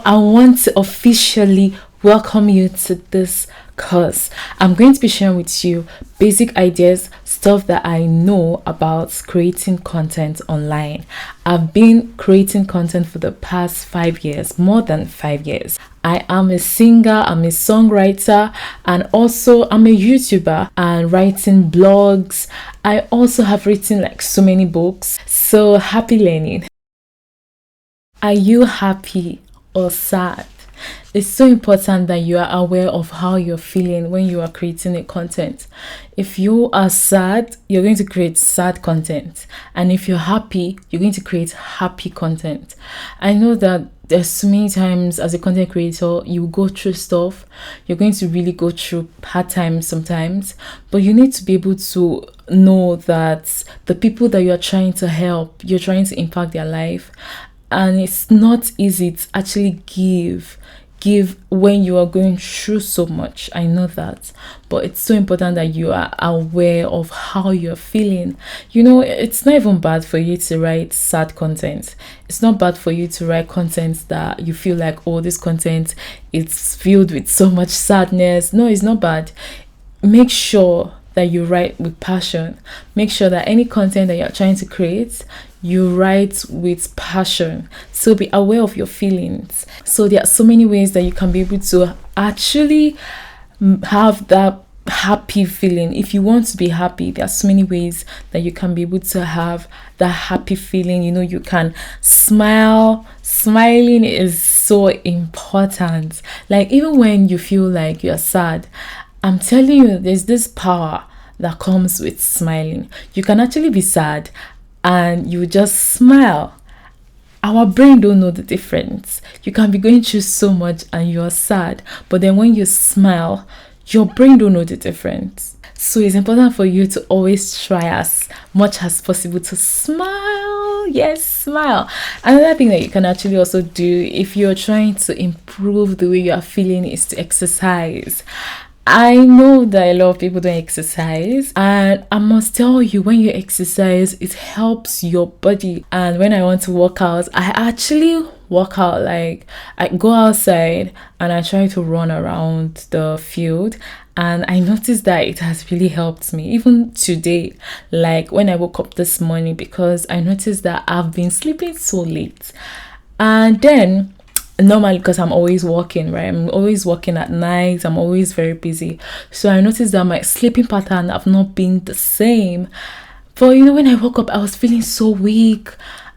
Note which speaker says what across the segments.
Speaker 1: I want to officially welcome you to this course. I'm going to be sharing with you basic ideas, stuff that I know about creating content online. I've been creating content for the past 5 years, more than 5 years. I am a singer, I'm a songwriter, and also I'm a YouTuber and writing blogs. I also have written like so many books. So happy learning. Are you happy or sad? It's so important that you are aware of how you're feeling when you are creating a content. If you are sad, you're going to create sad content. And if you're happy, you're going to create happy content. I know that there's so many times as a content creator, you go through stuff. You're going to really go through hard times sometimes. But you need to be able to know that the people that you're trying to help, you're trying to impact their life, and it's not easy to actually give when you are going through so much. I know that, but it's so important that you are aware of how you're feeling. It's not even bad for you to write sad content. It's not bad for you to write content that you feel like, oh, this content is filled with so much sadness. No, it's not bad. Make sure that you write with passion. Make sure that any content that you're trying to create, you write with passion. So be aware of your feelings. So there are so many ways that you can be able to actually have that happy feeling. If you want to be happy, there are so many ways that you can be able to have that happy feeling. You can smile. Smiling is so important. Like, even when you feel like you're sad, I'm telling you, there's this power that comes with smiling. You can actually be sad and you just smile. Our brain don't know the difference. You can be going through so much and you're sad, but then when you smile, your brain don't know the difference. So it's important for you to always try as much as possible to smile. Yes, smile. Another thing that you can actually also do if you're trying to improve the way you are feeling is to exercise. I know that a lot of people don't exercise, and I must tell you, when you exercise, it helps your body. And when I want to work out, I actually work out. Like, I go outside and I try to run around the field, and I noticed that it has really helped me. Even today, like when I woke up this morning, because I noticed that I've been sleeping so late, and then normally, because I'm always working, right? I'm always working at night. I'm always very busy. So I noticed that my sleeping pattern have not been the same. But when I woke up, I was feeling so weak.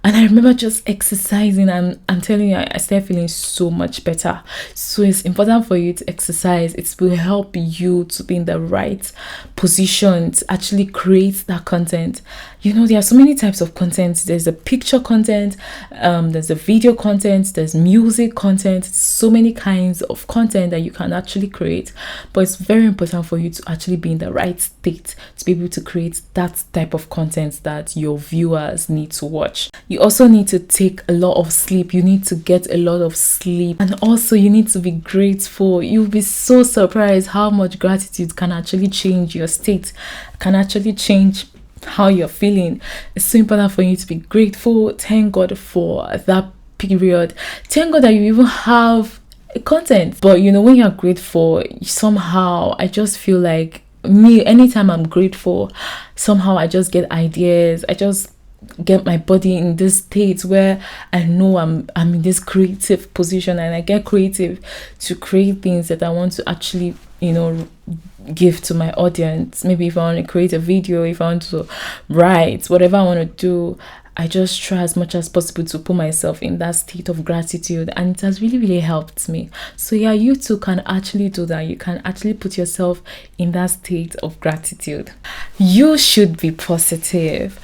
Speaker 1: And I remember just exercising, and I'm telling you, I started feeling so much better. So it's important for you to exercise. It will help you to be in the right position to actually create that content. There are so many types of content. There's a picture content, there's a video content, there's music content, so many kinds of content that you can actually create. But it's very important for you to actually be in the right state to be able to create that type of content that your viewers need to watch. You also need to take a lot of sleep. You need to get a lot of sleep. And also you need to be grateful. You'll be so surprised how much gratitude can actually change your state, can actually change how you're feeling. It's so important for you to be grateful. Thank God for that period. Thank God that you even have a content. But when you're grateful, somehow I just feel like me, anytime I'm grateful, somehow I just get ideas. I just get my body in this state where I know I'm in this creative position, and I get creative to create things that I want to actually give to my audience. Maybe if I want to create a video, if I want to write, whatever I want to do, I just try as much as possible to put myself in that state of gratitude, and it has really, really helped me. So yeah, you too can actually do that. You can actually put yourself in that state of gratitude. You should be positive.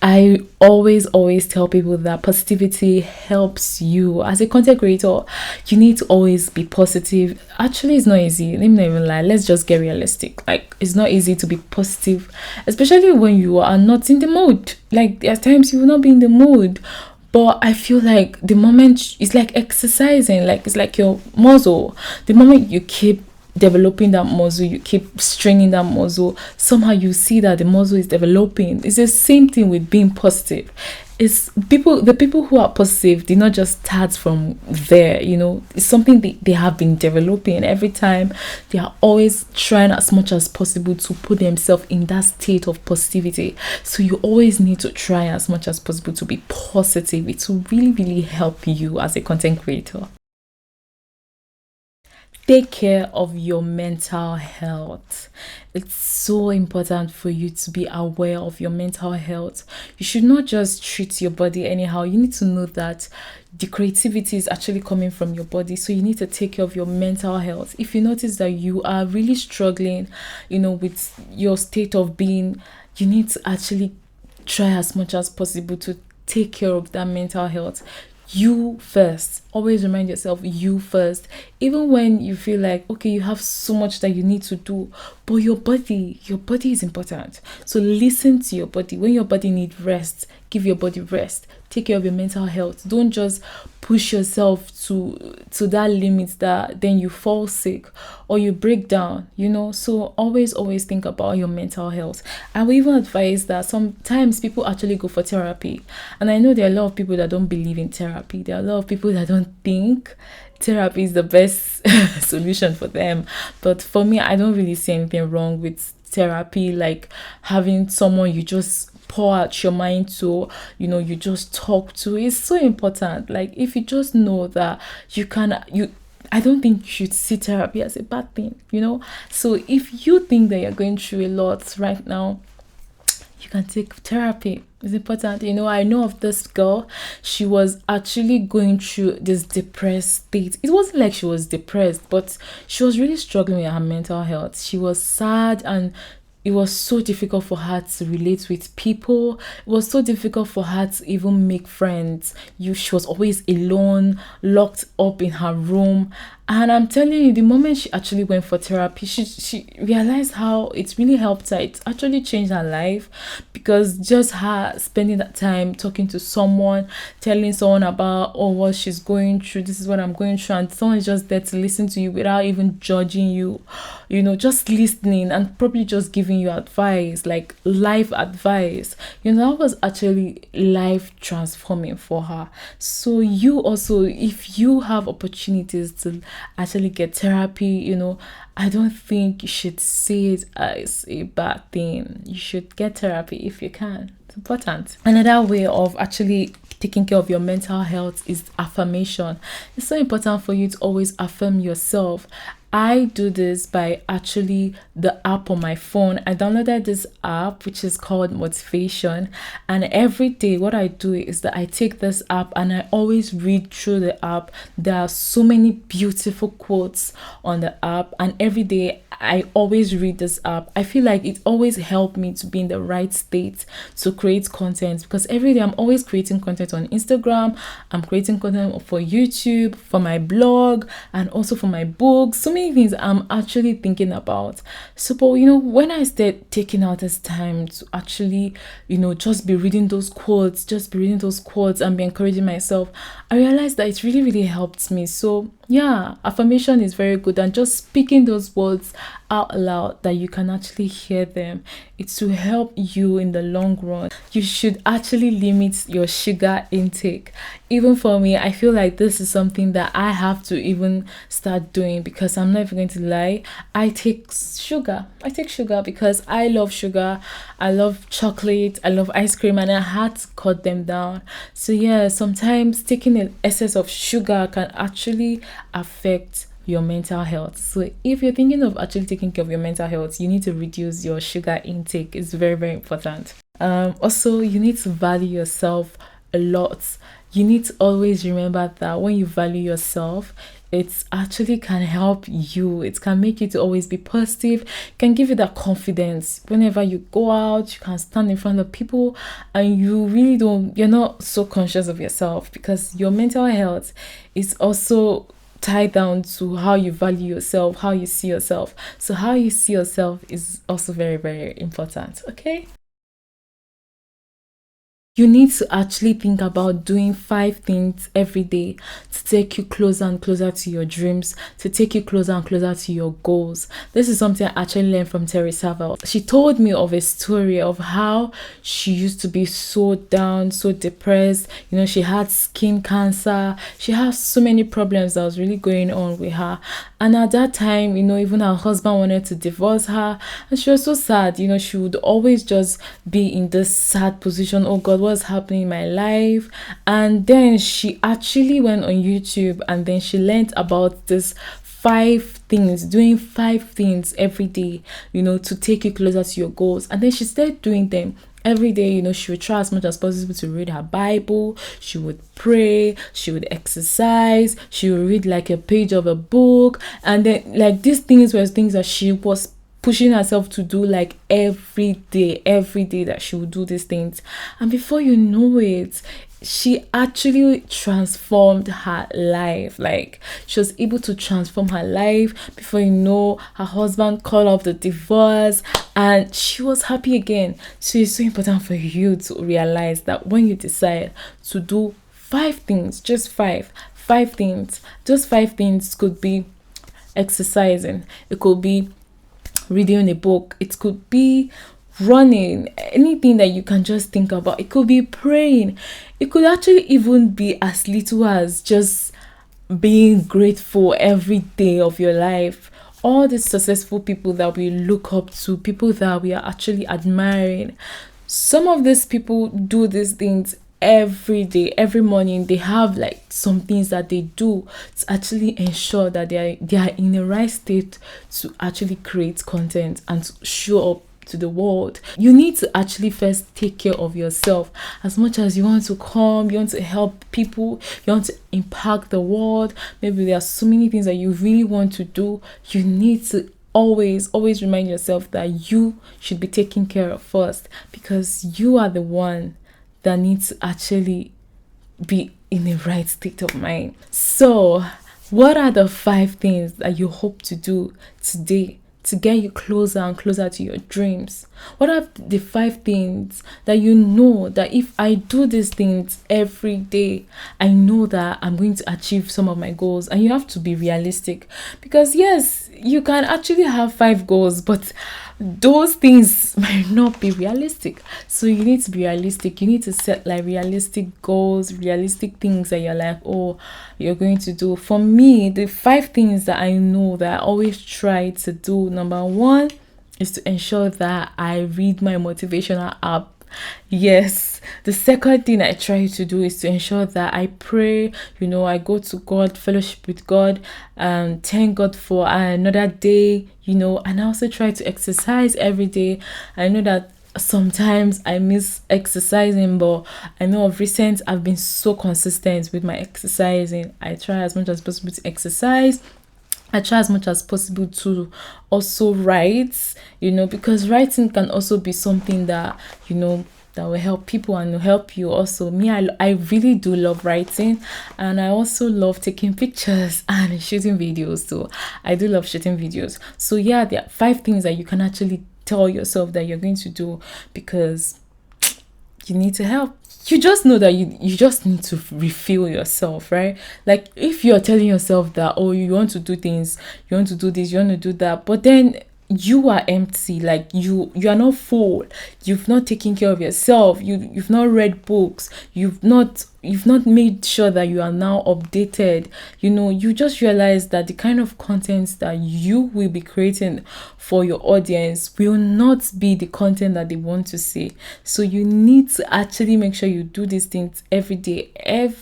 Speaker 1: I always tell people that positivity helps you. As a content creator, you need to always be positive. Actually, it's not easy. Let me not even lie. Let's just get realistic. Like, it's not easy to be positive, especially when you are not in the mood. Like, there are times you will not be in the mood. But I feel like the moment, it's like exercising. Like, it's like your muscle. The moment you keep developing that muscle, you keep straining that muscle, somehow you see that the muscle is developing. It's the same thing with being positive. it's people, the people who are positive did not just start from there, it's something they have been developing every time. They are always trying as much as possible to put themselves in that state of positivity. So you always need to try as much as possible to be positive. It will really, really help you as a content creator. Take care of your mental health. It's so important for you to be aware of your mental health. You should not just treat your body anyhow. You need to know that the creativity is actually coming from your body. So you need to take care of your mental health. If you notice that you are really struggling, with your state of being, you need to actually try as much as possible to take care of that mental health. You first. Always remind yourself, you first. Even when you feel like, okay, you have so much that you need to do, but your body is important. So listen to your body. When your body needs rest, give your body rest. Take care of your mental health. Don't just push yourself to that limit that then you fall sick or you break down. So always think about your mental health. I will even advise that sometimes people actually go for therapy, and I know there are a lot of people that don't believe in therapy. There are a lot of people that don't think therapy is the best solution for them. But for me, I don't really see anything wrong with therapy, like having someone you just pour out your mind to, you just talk to. Is so important. Like, if you just know that I don't think you should see therapy as a bad thing. So if you think that you're going through a lot right now, you can take therapy. It's important. I know of this girl. She was actually going through this depressed state. It wasn't like she was depressed, but she was really struggling with her mental health. She was sad, and it was so difficult for her to relate with people. It was so difficult for her to even make friends. She was always alone, locked up in her room. And I'm telling you, the moment she actually went for therapy, she realized how it really helped her. It actually changed her life, because just her spending that time talking to someone, telling someone about, oh, what she's going through, this is what I'm going through, and someone is just there to listen to you without even judging you, just listening and probably just giving you advice, like life advice. That was actually life transforming for her. So you also, if you have opportunities to actually get therapy, I don't think you should see it as a bad thing. You should get therapy if you can. It's important. Another way of actually taking care of your mental health is affirmation. It's so important for you to always affirm yourself. I do this by actually the app on my phone. I downloaded this app which is called Motivation, and every day what I do is that I take this app and I always read through the app. There are so many beautiful quotes on the app, and every day I always read this app. I feel like it always helped me to be in the right state to create content, because every day I'm always creating content on Instagram. I'm creating content for YouTube, for my blog, and also for my books. So many things I'm actually thinking about. So, but when I start taking out this time to actually, just be reading those quotes, and be encouraging myself, I realized that it really, really helped me. So yeah, affirmation is very good, and just speaking those words out loud that you can actually hear them, it will help you in the long run. You should actually limit your sugar intake. Even for me, I feel like this is something that I have to even start doing, because I'm not even going to lie, I take sugar because I love sugar. I love chocolate, I love ice cream, and I had to cut them down. So yeah, sometimes taking an excess of sugar can actually affect your mental health. So if you're thinking of actually taking care of your mental health, you need to reduce your sugar intake. It's very, very important. Also, you need to value yourself a lot. You need to always remember that when you value yourself, it actually can help you. It can make you to always be positive, can give you that confidence. Whenever you go out, you can stand in front of people and you're not so conscious of yourself, because your mental health is also tied down to how you value yourself, how you see yourself. So how you see yourself is also very, very important. Okay. You need to actually think about doing 5 things every day to take you closer and closer to your dreams, to take you closer and closer to your goals. This is something I actually learned from Terry Saville. She told me of a story of how she used to be so down, so depressed. She had skin cancer. She had so many problems that was really going on with her. And at that time, even her husband wanted to divorce her. And she was so sad. She would always just be in this sad position. Oh God, what's happening in my life? And then she actually went on YouTube, and then she learned about this 5 things, doing 5 things every day, to take you closer to your goals. And then she started doing them every day. She would try as much as possible to read her Bible. She would pray, she would exercise, she would read like a page of a book. And then like these things were things that she was pushing herself to do, like every day that she would do these things. And before you know it, she actually transformed her life. Like, she was able to transform her life. Before you know, her husband called off the divorce and she was happy again. So it's so important for you to realize that when you decide to do 5 things, just five things, those 5 things could be exercising, it could be reading a book, it could be running, anything that you can just think about. It could be praying. It could actually even be as little as just being grateful every day of your life. All the successful people that we look up to, people that we are actually admiring, some of these people do these things every day, every morning. They have like some things that they do to actually ensure that they are in the right state to actually create content and to show up to the world. You need to actually first take care of yourself. As much as you want to come, you want to help people, you want to impact the world, maybe there are so many things that you really want to do, you need to always remind yourself that you should be taken care of first, because you are the one that needs to actually be in the right state of mind. So, what are the 5 things that you hope to do today to get you closer and closer to your dreams? What are the 5 things that you know that if I do these things every day, I know that I'm going to achieve some of my goals? And you have to be realistic, because yes, you can actually have 5 goals, but those things might not be realistic. So you need to be realistic. You need to set like realistic goals, realistic things that you're like, oh, you're going to do. For me, the 5 things that I know that I always try to do, number 1 is to ensure that I read my motivational app. Yes, the second thing I try to do is to ensure that I pray. I go to God, fellowship with God, thank God for another day, and I also try to exercise every day. I know that sometimes I miss exercising, but I know of recent I've been so consistent with my exercising. I try as much as possible to exercise. I try as much as possible to also write, because writing can also be something that, that will help people and will help you also. Me, I really do love writing, and I also love taking pictures and shooting videos. So I do love shooting videos. So yeah, there are 5 things that you can actually tell yourself that you're going to do, because you need to help. You just know that you just need to refill yourself, right? Like, if you're telling yourself that, oh, you want to do things, you want to do this, you want to do that, but then you are empty, like you are not full, you've not taken care of yourself, you've not read books, you've not made sure that you are now updated, you just realize that the kind of content that you will be creating for your audience will not be the content that they want to see. So you need to actually make sure you do these things every day is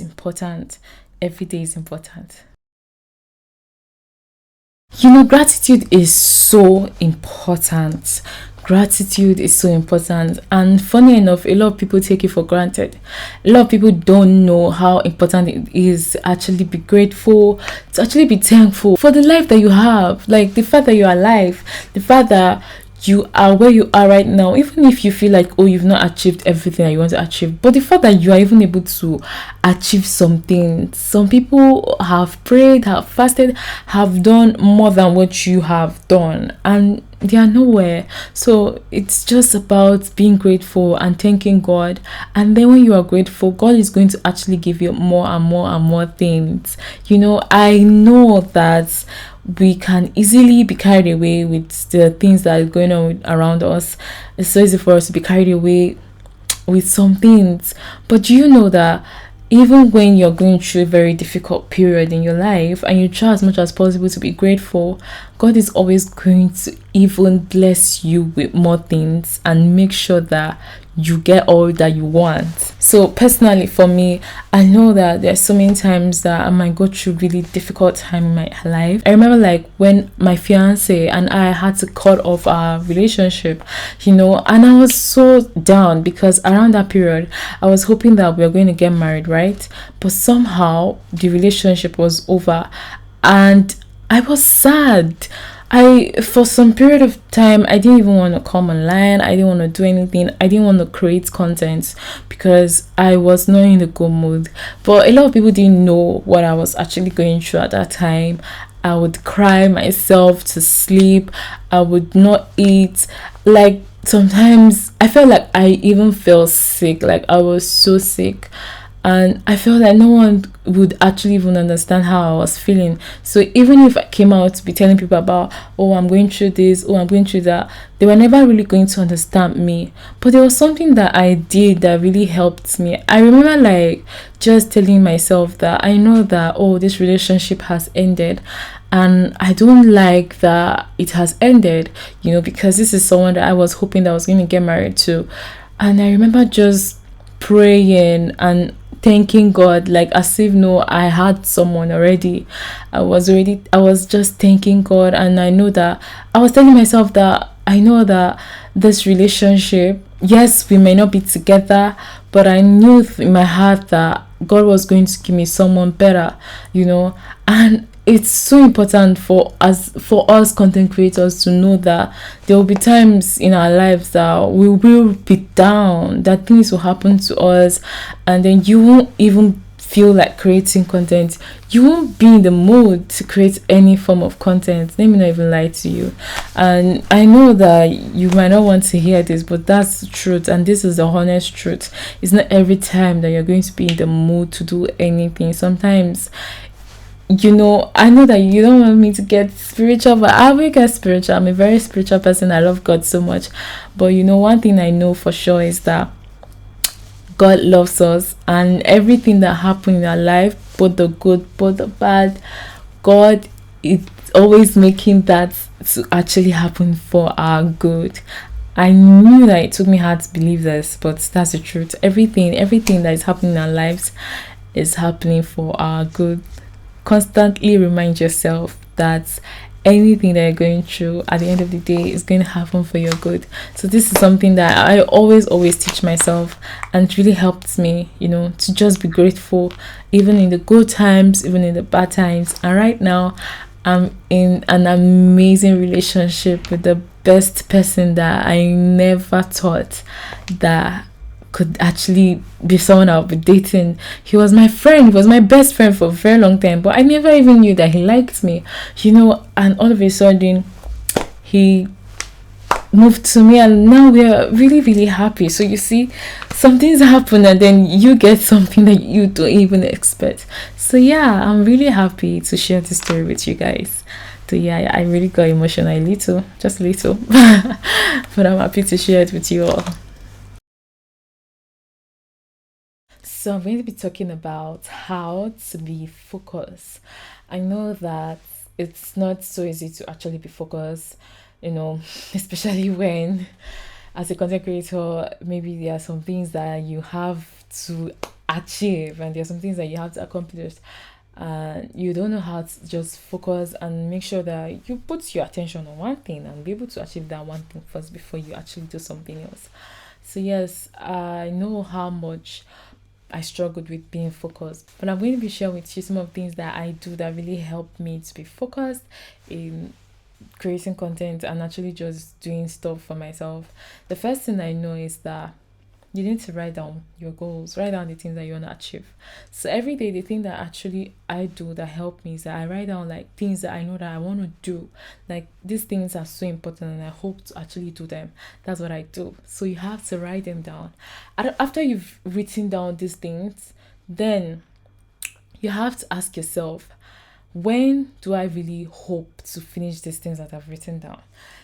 Speaker 1: important. Every day is important. Gratitude is so important. Gratitude is so important. And funny enough, a lot of people take it for granted. A lot of people don't know how important it is to actually be grateful, to actually be thankful for the life that you have. Like, the fact that you're alive, the fact that you are where you are right now, even if you feel like, oh, you've not achieved everything that you want to achieve, but the fact that you are even able to achieve something, some people have prayed, have fasted, have done more than what you have done, and they are nowhere. So it's just about being grateful and thanking God. And then when you are grateful, God is going to actually give you more and more and more things. I know that we can easily be carried away with the things that are going on around us. It's so easy for us to be carried away with some things. But do you know that even when you're going through a very difficult period in your life and you try as much as possible to be grateful, God is always going to even bless you with more things and make sure that you get all that you want. So personally for me, I know that there's so many times that I might go through really difficult time in my life. I remember like when my fiance and I had to cut off our relationship, and I was so down because around that period I was hoping that we were going to get married, right? But somehow the relationship was over and I was sad. For some period of time, I didn't even want to come online. I didn't want to do anything. I didn't want to create content because I was not in the good mood. But a lot of people didn't know what I was actually going through at that time. I would cry myself to sleep. I would not eat. Like sometimes I felt like I even felt sick. Like I was so sick. And I felt like no one would actually even understand how I was feeling. So even if I came out to be telling people about, oh, I'm going through this, oh, I'm going through that, they were never really going to understand me. But there was something that I did that really helped me. I remember like just telling myself that I know that, oh, this relationship has ended. And I don't like that it has ended, because this is someone that I was hoping that I was going to get married to. And I remember just praying and thanking God, like as if no, I had someone already. I was just thanking God, and I know that I was telling myself that I know that this relationship, yes, we may not be together, but I knew in my heart that God was going to give me someone better, and it's so important for us content creators to know that there will be times in our lives that we will be down, that things will happen to us, and then you won't even feel like creating content. You won't be in the mood to create any form of content. Let me not even lie to you. And I know that you might not want to hear this, but that's the truth, and this is the honest truth. It's not every time that you're going to be in the mood to do anything. Sometimes, I know that you don't want me to get spiritual, but I will get spiritual. I'm a very spiritual person. I love God so much. But one thing I know for sure is that God loves us, and everything that happened in our life, both the good, both the bad, God is always making that to actually happen for our good. I knew that it took me hard to believe this, but that's the truth. Everything that is happening in our lives is happening for our good. Constantly remind yourself that anything that you're going through at the end of the day is going to happen for your good. So this is something that I always teach myself, and it really helps me, to just be grateful even in the good times, even in the bad times. And right now I'm in an amazing relationship with the best person that I never thought that could actually be someone I'll be dating. He was my friend, he was my best friend for a very long time, but I never even knew that he liked me, and all of a sudden he moved to me, and now we are really, really happy. So you see, some things happen and then you get something that you don't even expect. So yeah, I'm really happy to share this story with you guys. So yeah, I really got emotional a little, just a little, but I'm happy to share it with you all. So I'm going to be talking about how to be focused. I know that it's not so easy to actually be focused, especially when, as a content creator, maybe there are some things that you have to achieve and there are some things that you have to accomplish. And you don't know how to just focus and make sure that you put your attention on one thing and be able to achieve that one thing first before you actually do something else. So yes, I know how much I struggled with being focused, but I'm going to be sharing with you some of the things that I do that really help me to be focused in creating content and actually just doing stuff for myself, the first thing I know is that you need to write down your goals, write down the things that you want to achieve. So every day, the thing that actually I do that help me is that I write down like things that I know that I want to do. Like these things are so important and I hope to actually do them. That's what I do. So you have to write them down. After you've written down these things, then you have to ask yourself, when do I really hope to finish these things that I've written down?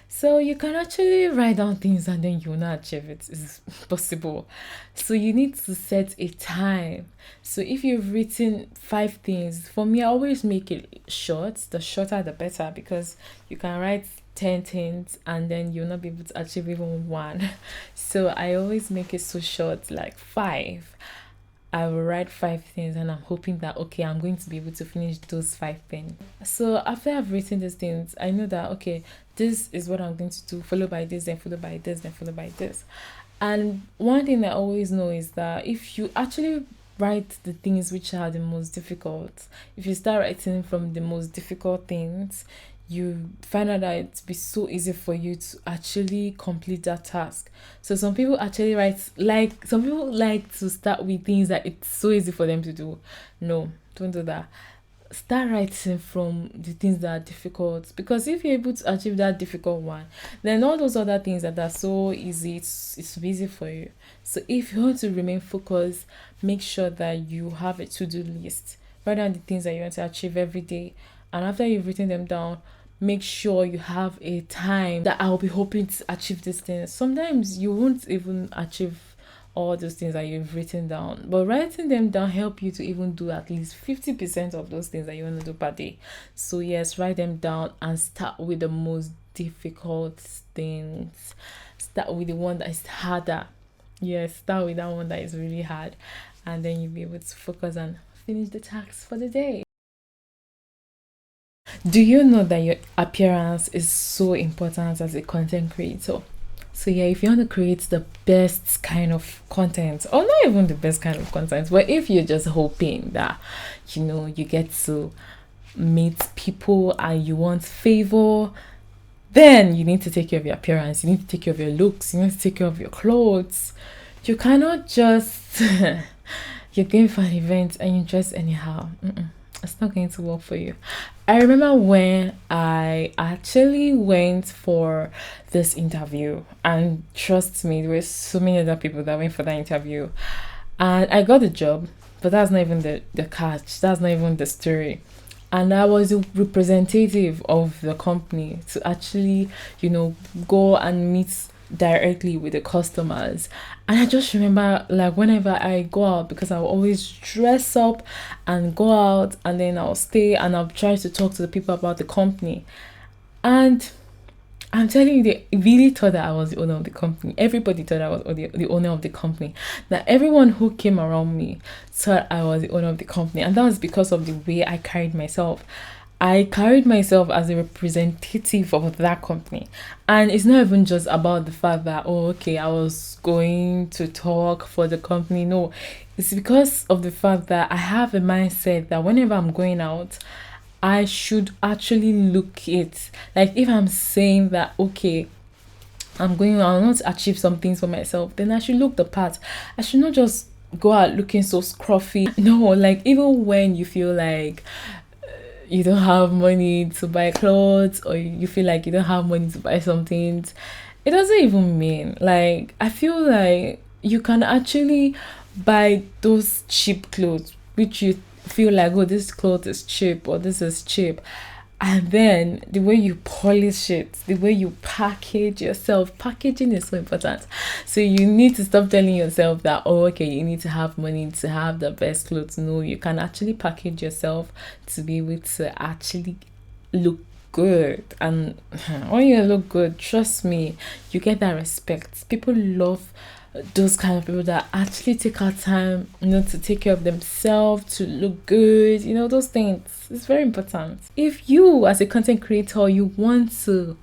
Speaker 1: So you can actually write down things and then you'll not achieve it. It's possible. So you need to set a time. So if you've written 5 things, for me, I always make it short. The shorter the better, because you can write 10 things and then you'll not be able to achieve even one. So I always make it so short, like 5. I will write 5 things and I'm hoping that okay, I'm going to be able to finish those 5 things. So after I've written these things, I know that okay, this is what I'm going to do, followed by this, then followed by this, then followed by this. And one thing I always know is that if you actually write the things which are the most difficult, if you start writing from the most difficult things, you find out that it's be so easy for you to actually complete that task. So some people actually write, like some people like to start with things that it's so easy for them to do. No, don't do that. Start writing from the things that are difficult, because if you're able to achieve that difficult one, then all those other things that are so easy, it's easy for you. So if you want to remain focused, make sure that you have a to-do list. Write down the things that you want to achieve every day, and after you've written them down, make sure you have a time that I'll be hoping to achieve these things. Sometimes you won't even achieve all those things that you've written down, but writing them down help you to even do at least 50% of those things that you want to do per day. So yes, write them down and start with the most difficult things. Start with the one that is harder. Yes, start with that one that is really hard, and then you'll be able to focus and finish the tasks for the day. Do you know that your appearance is so important as a content creator? So yeah, if you want to create the best kind of content, or not even the best kind of content, but if you're just hoping that you get to meet people and you want favor, then you need to take care of your appearance, you need to take care of your looks, you need to take care of your clothes. You cannot just you're going for an event and you dress anyhow. It's not going to work for you. I remember when I actually went for this interview, and trust me, there were so many other people that went for that interview, and I got the job, but that's not even the catch, that's not even the story. And I was a representative of the company to actually, go and meet directly with the customers. And I just remember, like, whenever I go out, because I'll always dress up and go out, and then I'll stay and I'll try to talk to the people about the company. And I'm telling you, they really thought that I was the owner of the company. Everybody thought I was the owner of the company. That everyone who came around me thought I was the owner of the company. And that was because of the way I carried myself. I carried myself as a representative of that company. And it's not even just about the fact that, oh, okay, I was going to talk for the company. No, it's because of the fact that I have a mindset that whenever I'm going out, I should actually look it. Like if I'm saying that, okay, I want to achieve some things for myself, then I should look the part. I should not just go out looking so scruffy. No, like even when you feel like you don't have money to buy clothes, or you feel like you don't have money to buy something, it doesn't even mean, like, I feel like you can actually buy those cheap clothes which you feel like, oh, this cloth is cheap or this is cheap, and then the way you polish it, the way you package yourself, packaging is so important. So you need to stop telling yourself that, oh, okay, you need to have money to have the best clothes. No, you can actually package yourself to be able to actually look good. And when you look good, trust me, you get that respect. People love those kind of people that actually take our time, to take care of themselves, to look good, those things. It's very important. If you, as a content creator, you want to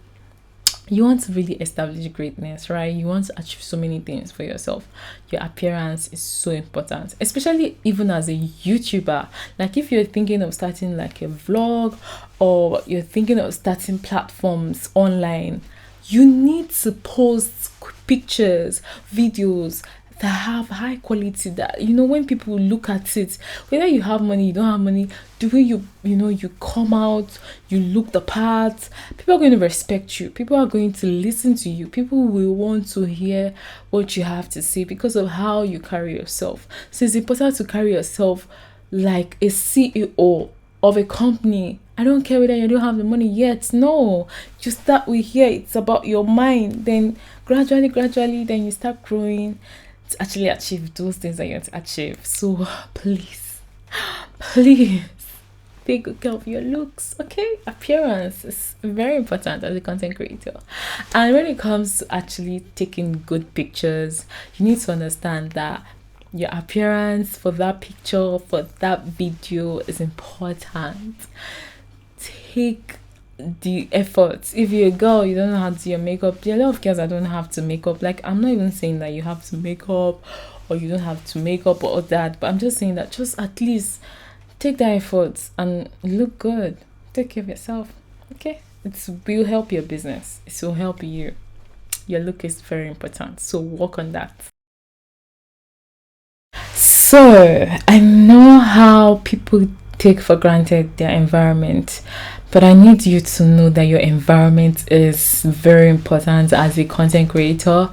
Speaker 1: you want to really establish greatness, right? You want to achieve so many things for yourself. Your appearance is so important, especially even as a YouTuber. Like if you're thinking of starting like a vlog, or you're thinking of starting platforms online, you need to post pictures, videos that have high quality, that when people look at it, whether you have money, you don't have money, the way you come out, you look the part, people are going to respect you, people are going to listen to you, people will want to hear what you have to say because of how you carry yourself. So it's important to carry yourself like a CEO of a company. I don't care whether you don't have the money yet. No, you start with here. It's about your mind. Then gradually, then you start growing to actually achieve those things that you want to achieve. So please, please take good care of your looks. Okay, appearance is very important as a content creator. And when it comes to actually taking good pictures, you need to understand that your appearance for that picture, for that video is important. Take the effort. If you're a girl, you don't know how to do your makeup. There are a lot of girls that don't have to make up. Like, I'm not even saying that you have to make up or you don't have to make up or that, but I'm just saying that just at least take the effort and look good. Take care of yourself. Okay? It will help your business. It will help you. Your look is very important. So work on that. So I know how people take for granted their environment, but I need you to know that your environment is very important as a content creator.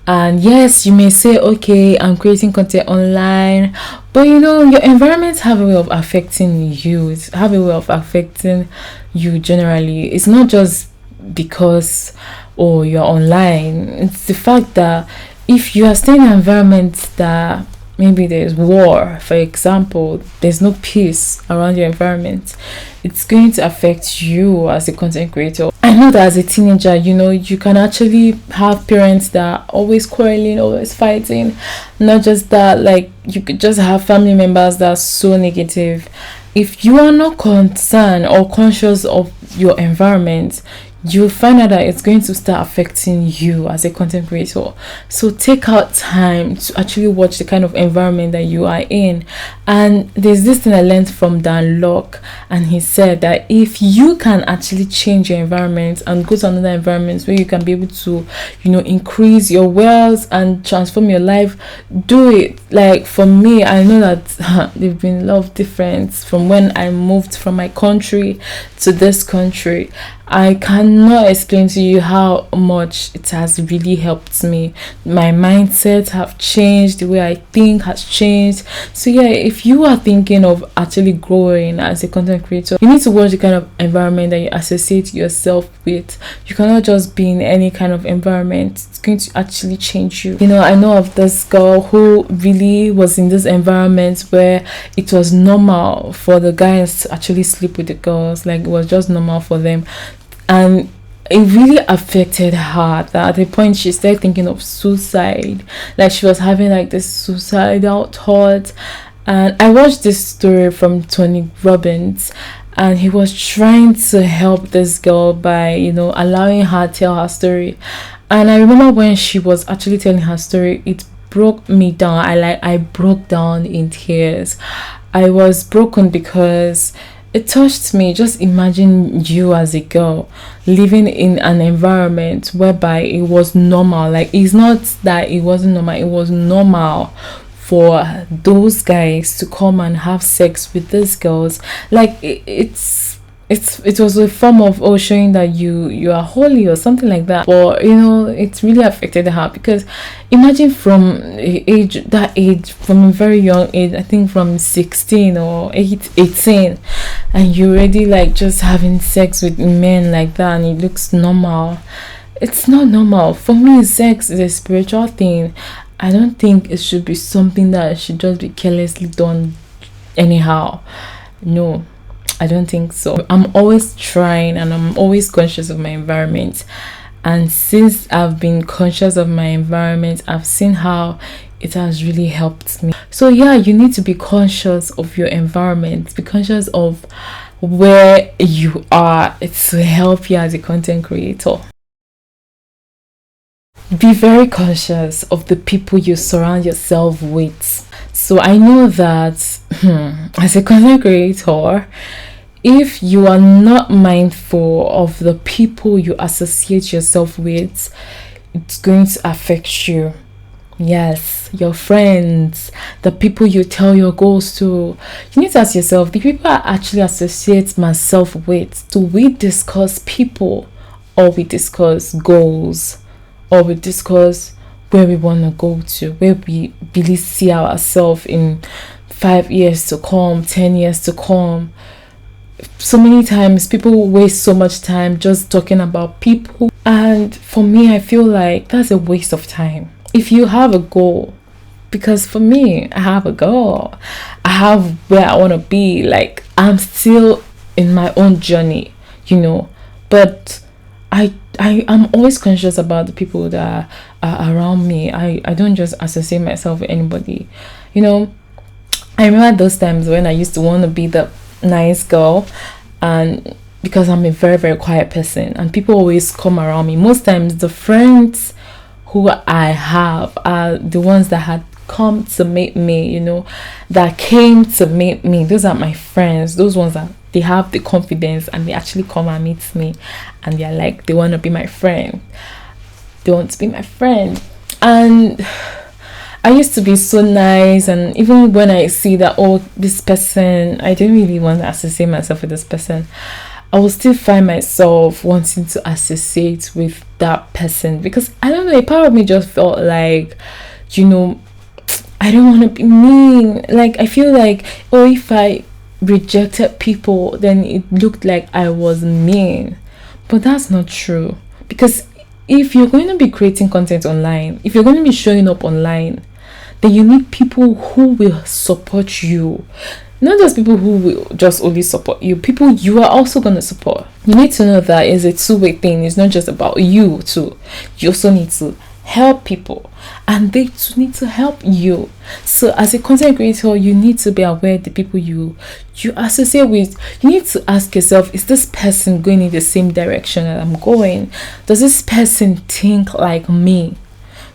Speaker 1: And yes, you may say, okay, I'm creating content online, but your environment have a way of affecting you. It's have a way of affecting you generally. It's not just because you're online. It's the fact that if you are staying in an environment that maybe there's war, for example, there's no peace around your environment, it's going to affect you as a content creator. I know that as a teenager, you can actually have parents that are always quarreling, always fighting. Not just that, like, you could just have family members that are so negative. If you are not concerned or conscious of your environment, you'll find out that it's going to start affecting you as a content creator. So take out time to actually watch the kind of environment that you are in. And there's this thing I learned from Dan Lok, and he said that if you can actually change your environment and go to another environment where you can be able to increase your wealth and transform your life, do it. Like for me, I know that there've been a lot of difference from when I moved from my country to this country. I cannot explain to you how much it has really helped me. My mindset have changed, the way I think has changed. So yeah, if you are thinking of actually growing as a content creator, you need to watch the kind of environment that you associate yourself with. You cannot just be in any kind of environment. It's going to actually change you. I know of this girl who really was in this environment where it was normal for the guys to actually sleep with the girls. Like, it was just normal for them. And it really affected her, that at a point she started thinking of suicide. Like, she was having like this suicidal thought. And I watched this story from Tony Robbins, and he was trying to help this girl by allowing her tell her story. And I remember when she was actually telling her story, it broke me down. I broke down in tears. I was broken because it touched me. Just imagine you as a girl living in an environment whereby it was normal. Like, it's not that it wasn't normal, it was normal for those guys to come and have sex with these girls. Like, it was a form of showing that you are holy or something like that. But it really affected her, because imagine from from a very young age, I think from 16 or 18, and you're already like just having sex with men like that, and it looks normal. It's not normal. For me, sex is a spiritual thing. I don't think it should be something that should just be carelessly done anyhow. No, I don't think so. I'm always trying, and I'm always conscious of my environment. And since I've been conscious of my environment, I've seen how it has really helped me. So yeah, you need to be conscious of your environment. Be conscious of where you are. It's to help you as a content creator. Be very conscious of the people you surround yourself with. So I know that as a content creator, if you are not mindful of the people you associate yourself with, it's going to affect you. Yes, your friends, the people you tell your goals to. You need to ask yourself, the people I actually associate myself with, do we discuss people, or we discuss goals, or we discuss where we want to go to, where we really see ourselves in 5 years to come, 10 years to come? So many times people waste so much time just talking about people, and for me, I feel like that's a waste of time. If you have a goal, because for me, I have a goal, I have where I want to be, like I'm still in my own journey, but I'm always conscious about the people that are around me. I don't just associate myself with anybody. I remember those times when I used to want to be the nice girl, and because I'm a very, very quiet person, and people always come around me. Most times the friends who I have are the ones that had come to meet me, that came to meet me. Those are my friends. Those ones that they have the confidence and they actually come and meet me, and they're like, they want to be my friend. They want to be my friend. And I used to be so nice, and even when I see that, oh, this person, I didn't really want to associate myself with this person, I will still find myself wanting to associate with that person, because I don't know, a part of me just felt like, I don't want to be mean. Like, I feel like, oh, if I rejected people, then it looked like I was mean. But that's not true, because if you're going to be creating content online, if you're going to be showing up online, then you need people who will support you. Not just people who will just only support you, people you are also going to support. You need to know that it's a two-way thing. It's not just about you too. You also need to help people, and they too need to help you. So as a content creator, you need to be aware of the people you associate with. You need to ask yourself, is this person going in the same direction that I'm going? Does this person think like me?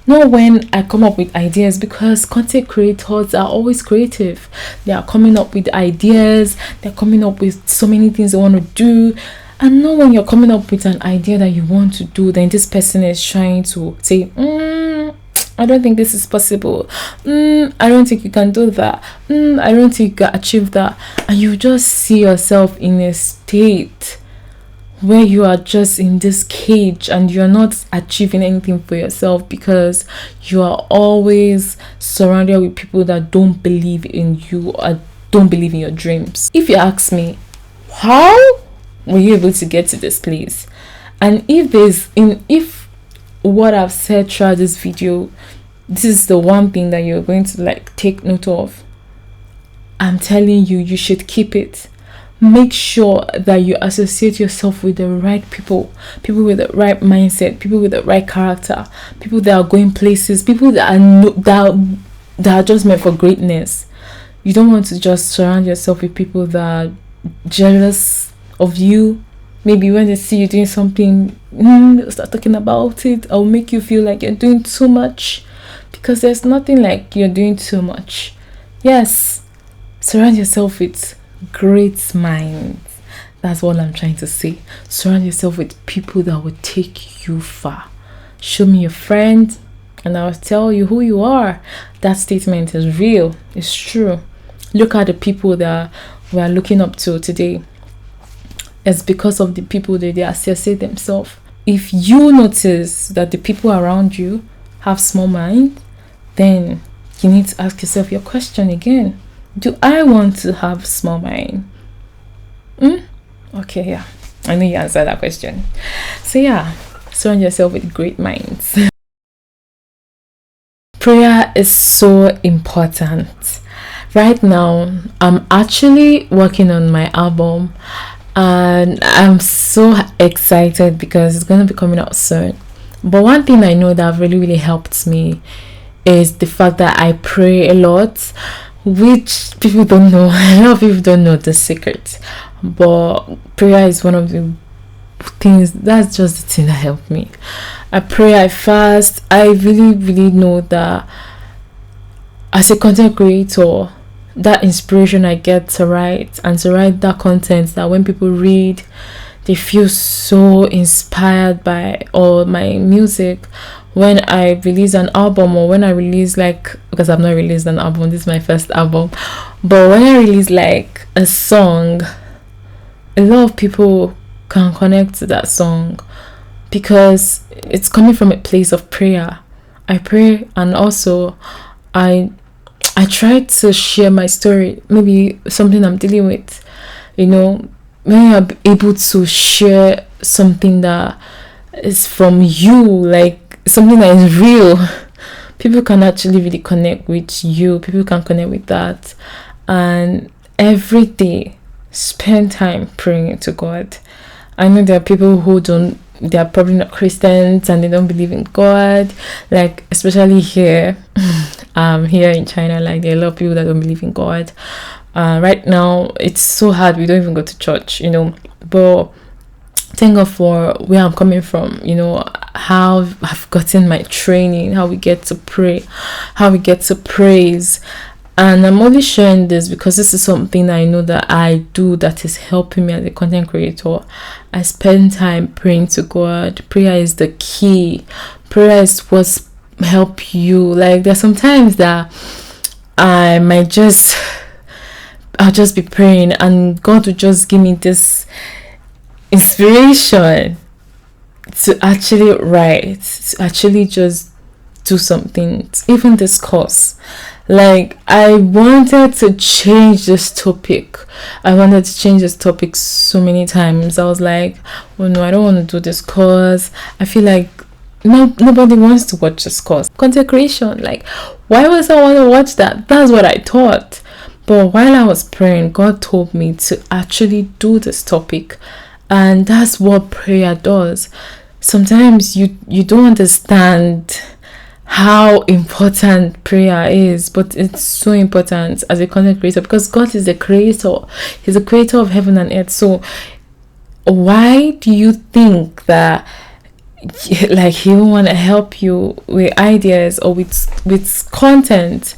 Speaker 1: Not when I come up with ideas, because content creators are always creative. They are coming up with ideas, they're coming up with so many things they want to do. And not when you're coming up with an idea that you want to do, then this person is trying to say, I don't think this is possible. I don't think you can do that. I don't think you can achieve that. And you just see yourself in a state where you are just in this cage and you're not achieving anything for yourself, because you are always surrounded with people that don't believe in you or don't believe in your dreams. If you ask me, how were you able to get to this place? And if what I've said throughout this video, this is the one thing that you're going to take note of, I'm telling you, you should keep it. Make sure that you associate yourself with the right people with the right mindset, people with the right character, people that are going places, people that are just meant for greatness. You don't want to just surround yourself with people that are jealous of you. Maybe when they see you doing something, they'll start talking about it. I'll make you feel like you're doing too much, because there's nothing like you're doing too much. Yes, surround yourself with great minds. That's what I'm trying to say. Surround yourself with people that will take you far. Show me your friend and I'll tell you who you are. That statement is real. It's true. Look at the people that we are looking up to today. It's because of the people that they associate themselves. If you notice that the people around you have small mind, then you need to ask yourself your question again. Do I want to have small mind? Okay, yeah. I know you answered that question. So yeah, surround yourself with great minds. Prayer is so important. Right now, I'm actually working on my album, and I'm so excited because it's going to be coming out soon. But one thing I know that really, really helped me is the fact that I pray a lot, which people don't know. A lot of people don't know the secret, but prayer is one of the things. That's just the thing that helped me. I pray, I fast. I really, really know that as a content creator, that inspiration I get to write and to write that content, that when people read, they feel so inspired by all my music. When I release an album, or when I release, like, because I've not released an album, this is my first album, but when I release like a song, a lot of people can connect to that song because it's coming from a place of prayer. I pray, and also I I try to share my story, maybe something I'm dealing with, you know, when you're able to share something that is from you, like something that is real, people can actually really connect with you. People can connect with that. And every day, spend time praying to God. I know there are people who don't, they are probably not Christians and they don't believe in God, like especially here. Here in China, like there are a lot of people that don't believe in God. Right now it's so hard, we don't even go to church, but thank God for where I'm coming from, how I've gotten my training, how we get to pray, how we get to praise. And I'm only sharing this because this is something I know that I do that is helping me as a content creator. I spend time praying to God. Prayer is the key. Prayer is what's help you. Like there's sometimes that I'll just be praying and God will just give me this inspiration to actually write, to actually just do something, even this course. Like I wanted to change this topic. I wanted to change this topic so many times. I was like, oh no, I don't want to do this course. I feel like nobody wants to watch this course. Content creation, like why would I want to watch that? That's what I thought. But while I was praying, God told me to actually do this topic. And that's what prayer does. Sometimes you don't understand how important prayer is, but it's so important as a content creator because God is the creator. He's the creator of heaven and earth. So why do you think that like he will want to help you with ideas or with content,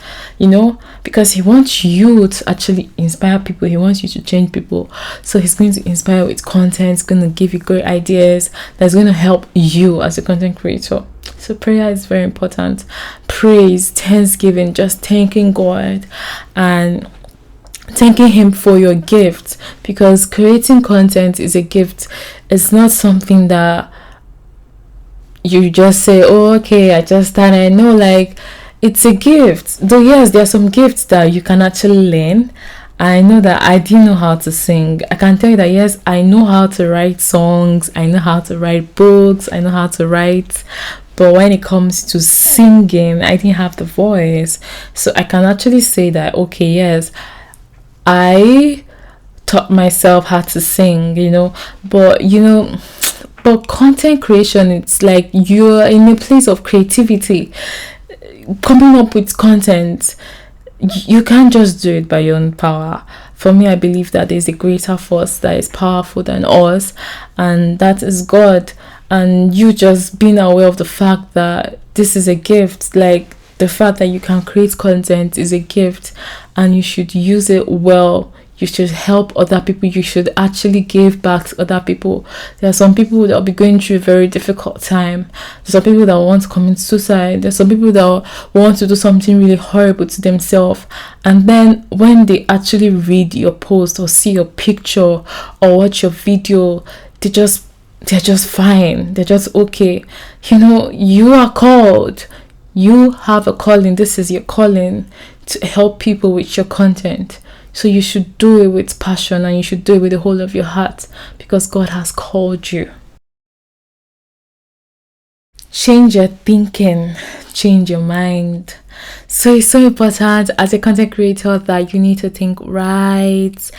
Speaker 1: because he wants you to actually inspire people. He wants you to change people. So he's going to inspire with content. He's going to give you great ideas that's going to help you as a content creator. So prayer is very important. Praise, thanksgiving, just thanking God and thanking him for your gift, because creating content is a gift. It's not something that you just say, oh okay, I just started. No, like it's a gift. Though yes, there are some gifts that you can actually learn. I know that I didn't know how to sing. I can tell you that yes, I know how to write songs, I know how to write books, I know how to write, but when it comes to singing, I didn't have the voice. So I can actually say that okay, yes, I taught myself how to sing, but content creation, it's like you're in a place of creativity, coming up with content. You can't just do it by your own power. For me, I believe that there's a greater force that is powerful than us, and that is God. And you just being aware of the fact that this is a gift, like the fact that you can create content is a gift, and you should use it well. You should help other people. You should actually give back to other people. There are some people that will be going through a very difficult time. There's some people that want to commit suicide. There's some people that want to do something really horrible to themselves. And then when they actually read your post or see your picture or watch your video, they're just fine. They're just okay. You are called. You have a calling. This is your calling, to help people with your content. So you should do it with passion, and you should do it with the whole of your heart, because God has called you. Change your thinking, change your mind. So it's so important as a content creator that you need to think right.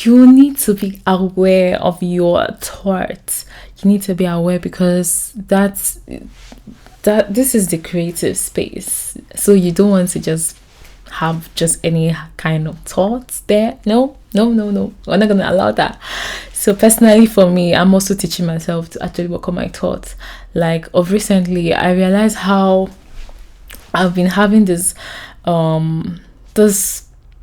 Speaker 1: You need to be aware of your thoughts. You need to be aware, because this is the creative space. So you don't want to just have just any kind of thoughts there. No, we're not going to allow that. So personally for me, I'm also teaching myself to actually work on my thoughts. Like of recently, I realized how I've been having this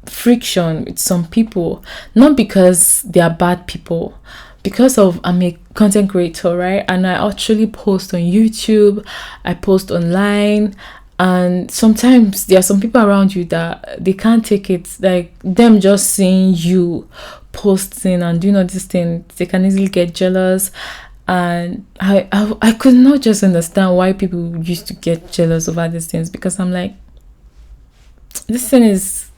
Speaker 1: friction with some people, not because they are bad people, because of I'm a content creator, right? And I actually post on YouTube, I post online, and sometimes there are some people around you that they can't take it, like them just seeing you posting and doing all these things, they can easily get jealous. And I could not just understand why people used to get jealous over these things, because I'm like, this thing is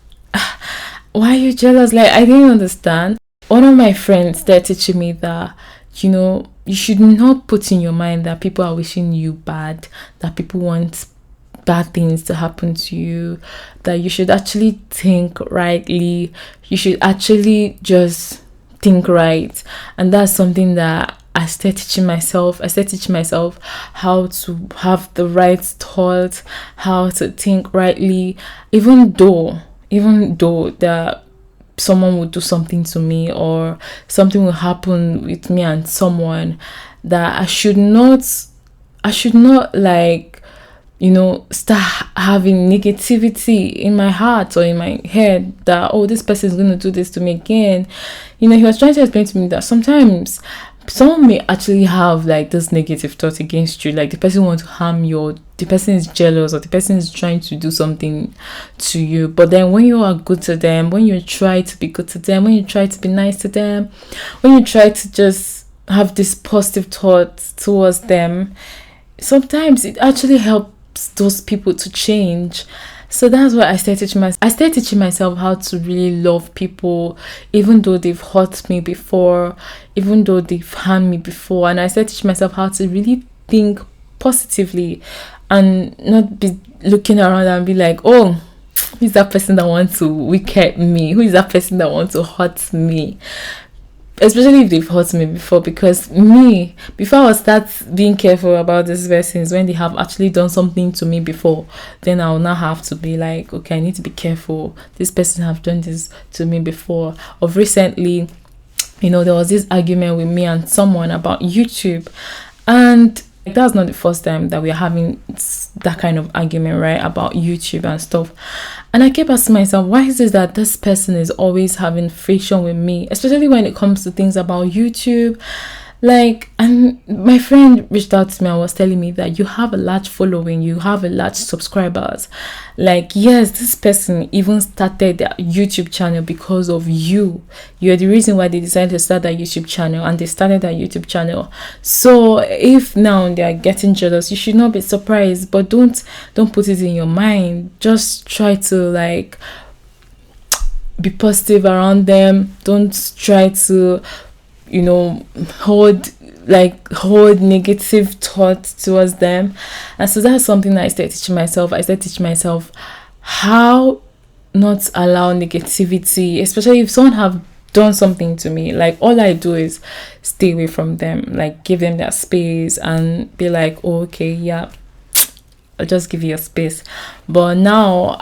Speaker 1: why are you jealous? Like, I didn't understand. One of my friends, they're teaching me that, you should not put in your mind that people are wishing you bad, that people want bad things to happen to you, that you should actually think rightly, you should actually just think right. And that's something that I started teaching myself. I started teaching myself how to have the right thoughts, how to think rightly, even though that someone would do something to me, or something will happen with me and someone, that I should not like, start having negativity in my heart or in my head that, oh, this person is going to do this to me again. He was trying to explain to me that sometimes someone may actually have like this negative thought against you, like the person wants to harm you, or the person is jealous, or the person is trying to do something to you. But then when you are good to them, when you try to be good to them, when you try to be nice to them, when you try to just have this positive thought towards them, sometimes it actually helps those people to change. So that's why I started teaching myself how to really love people, even though they've hurt me before, even though they've harmed me before. And I started teaching myself how to really think positively and not be looking around and be like, oh, who's that person that wants to wicked me? Who is that person that wants to hurt me? Especially if they've hurt me before, because me, before I start being careful about these persons, when they have actually done something to me before, then I'll now have to be like, okay, I need to be careful, this person have done this to me before. Of recently, there was this argument with me and someone about YouTube, and that's not the first time that we're having that kind of argument, right, about YouTube and stuff. And I kept asking myself, why is it that this person is always having friction with me, especially when it comes to things about YouTube? Like, and my friend reached out to me and was telling me that you have a large following, you have a large subscribers. Like, yes, this person even started their YouTube channel because of you. You're the reason why they decided to start that YouTube channel, and they started that YouTube channel. So if now they are getting jealous, you should not be surprised, but don't put it in your mind. Just try to like be positive around them. Don't try to hold negative thoughts towards them. And so that's something that I started teaching myself how not allow negativity, especially if someone have done something to me. Like, all I do is stay away from them, like give them their space and be like, oh, okay, yeah, I'll just give you a space. But now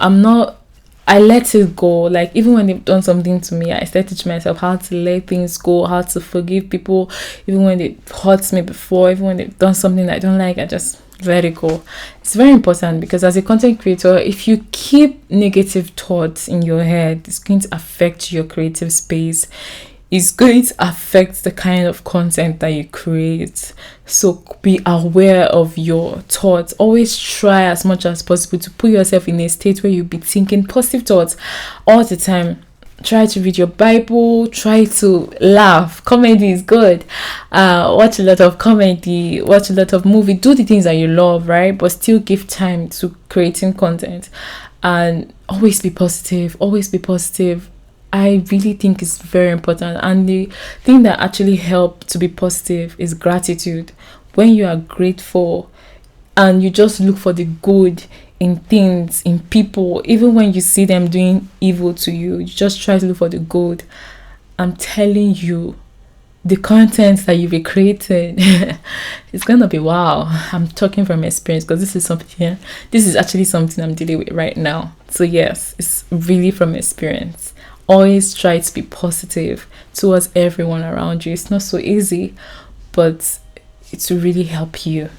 Speaker 1: I let it go. Like, even when they've done something to me, I started teaching myself how to let things go, how to forgive people, even when they hurt me before, even when they've done something I don't like, I just let it go. It's very important, because as a content creator, if you keep negative thoughts in your head, it's going to affect your creative space. It's going to affect the kind of content that you create. So be aware of your thoughts. Always try as much as possible to put yourself in a state where you'll be thinking positive thoughts all the time. Try to read your Bible. Try to laugh. Comedy is good. Watch a lot of comedy. Watch a lot of movie. Do the things that you love, right? But still give time to creating content. And always be positive. Always be positive. I really think it's very important. And the thing that actually helps to be positive is gratitude. When you are grateful and you just look for the good in things, in people, even when you see them doing evil to you, you just try to look for the good. I'm telling you, the content that you've be creating, it's gonna be wow. I'm talking from experience, because this is actually something I'm dealing with right now. So yes, it's really from experience. Always try to be positive towards everyone around you. It's not so easy, but it will really help you.